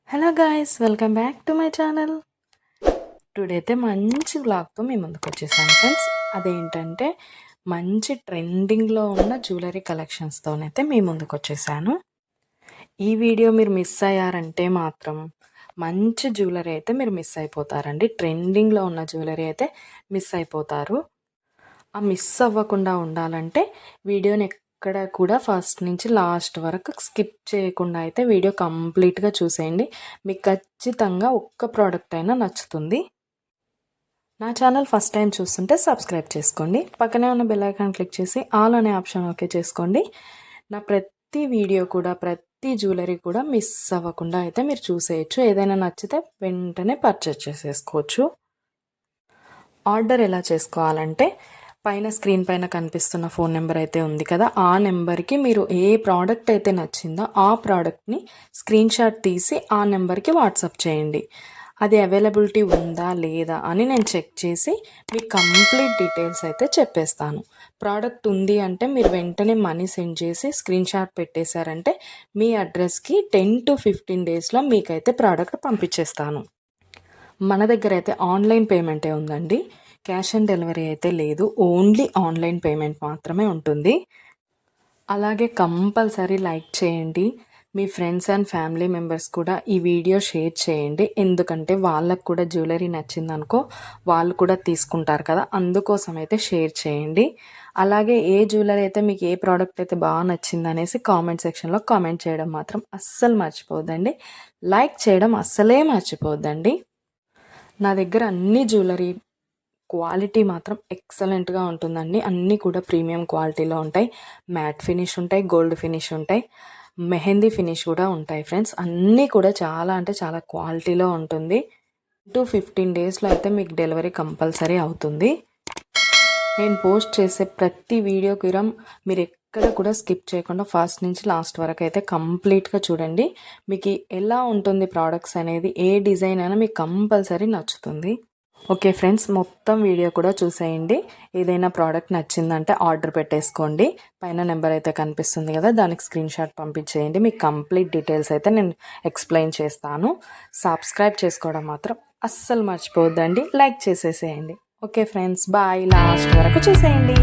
Hello guys, welcome back to my channel. Today అయితే మంచి వ్లాగ్తో మీ ముందుకు వచ్చేసాను ఫ్రెండ్స్. అదేంటంటే మంచి ట్రెండింగ్లో ఉన్న జ్యువెలరీ కలెక్షన్స్తోనైతే మీ ముందుకు వచ్చేసాను. ఈ వీడియో మీరు మిస్ అయ్యారంటే మాత్రం మంచి జ్యువెలరీ అయితే మీరు మిస్ అయిపోతారండి. ట్రెండింగ్లో ఉన్న జ్యువెలరీ అయితే మిస్ అయిపోతారు. ఆ మిస్ అవ్వకుండా ఉండాలంటే వీడియోని ఎక్కడ కూడా ఫస్ట్ నుంచి లాస్ట్ వరకు స్కిప్ చేయకుండా అయితే వీడియో కంప్లీట్గా చూసేయండి. మీకు ఖచ్చితంగా ఒక్క ప్రోడక్ట్ అయినా నచ్చుతుంది. నా ఛానల్ ఫస్ట్ టైం చూస్తుంటే సబ్స్క్రైబ్ చేసుకోండి. పక్కనే ఉన్న బెల్ ఐకాన్ క్లిక్ చేసి ఆల్ అనే ఆప్షన్ ఓకే చేసుకోండి. నా ప్రతి వీడియో కూడా ప్రతి జ్యువెలరీ కూడా మిస్ అవ్వకుండా అయితే మీరు చూసేయచ్చు. ఏదైనా నచ్చితే వెంటనే పర్చేస్ చేసేసుకోవచ్చు. ఆర్డర్ ఎలా చేసుకోవాలంటే పైన స్క్రీన్ పైన కనిపిస్తున్న ఫోన్ నెంబర్ అయితే ఉంది కదా, ఆ నెంబర్కి మీరు ఏ ప్రోడక్ట్ అయితే నచ్చిందో ఆ ప్రోడక్ట్ని స్క్రీన్ షాట్ తీసి ఆ నెంబర్కి వాట్సాప్ చేయండి. అది అవైలబిలిటీ ఉందా లేదా అని నేను చెక్ చేసి మీకు కంప్లీట్ డీటెయిల్స్ అయితే చెప్పేస్తాను. ప్రోడక్ట్ ఉంది అంటే మీరు వెంటనే మనీ సెండ్ చేసి స్క్రీన్ షాట్ పెట్టేశారంటే మీ అడ్రస్కి 10 to 15 డేస్లో మీకైతే ప్రోడక్ట్ పంపించేస్తాను. మన దగ్గర అయితే ఆన్లైన్ పేమెంటే ఉందండి. క్యాష్ ఆన్ డెలివరీ అయితే లేదు. ఓన్లీ ఆన్లైన్ పేమెంట్ మాత్రమే ఉంటుంది. అలాగే కంపల్సరీ లైక్ చేయండి. మీ ఫ్రెండ్స్ అండ్ ఫ్యామిలీ మెంబర్స్ కూడా ఈ వీడియో షేర్ చేయండి. ఎందుకంటే వాళ్ళకు కూడా జ్యువెలరీ నచ్చిందనుకో వాళ్ళు కూడా తీసుకుంటారు కదా, అందుకోసం అయితే షేర్ చేయండి. అలాగే ఏ జ్యువెలరీ అయితే మీకు ఏ ప్రోడక్ట్ అయితే బాగా నచ్చింది అనేసి కామెంట్ సెక్షన్లో కామెంట్ చేయడం మాత్రం అస్సలు మర్చిపోద్దండి. లైక్ చేయడం అస్సలే మర్చిపోద్దండి. నా దగ్గర అన్ని జ్యువెలరీ క్వాలిటీ మాత్రం ఎక్సలెంట్గా ఉంటుందండి. అన్నీ కూడా ప్రీమియం క్వాలిటీలో ఉంటాయి. మ్యాట్ ఫినిష్ ఉంటాయి, గోల్డ్ ఫినిష్ ఉంటాయి, మెహందీ ఫినిష్ కూడా ఉంటాయి ఫ్రెండ్స్. అన్నీ కూడా చాలా అంటే చాలా క్వాలిటీలో ఉంటుంది. 15 డేస్లో అయితే మీకు డెలివరీ కంపల్సరీ అవుతుంది. నేను పోస్ట్ చేసే ప్రతి వీడియోకి మీరు ఎక్కడ కూడా స్కిప్ చేయకుండా ఫస్ట్ నుంచి లాస్ట్ వరకు అయితే కంప్లీట్గా చూడండి. మీకు ఎలా ఉంటుంది ప్రోడక్ట్స్ అనేది, ఏ డిజైన్ అయినా మీకు కంపల్సరీ నచ్చుతుంది. ఓకే ఫ్రెండ్స్, మొత్తం వీడియో కూడా చూసేయండి. ఏదైనా ప్రోడక్ట్ నచ్చిందంటే ఆర్డర్ పెట్టేసుకోండి. పైన నెంబర్ అయితే కనిపిస్తుంది కదా, దానికి స్క్రీన్ షాట్ పంపించేయండి. మీకు కంప్లీట్ డీటెయిల్స్ అయితే నేను ఎక్స్ప్లెయిన్ చేస్తాను. సబ్స్క్రైబ్ చేసుకోవడం మాత్రం అస్సలు మర్చిపోవద్దండి. లైక్ చేసేసేయండి. Okay friends, bye. లాస్ట్ వరకు చూసేయండి.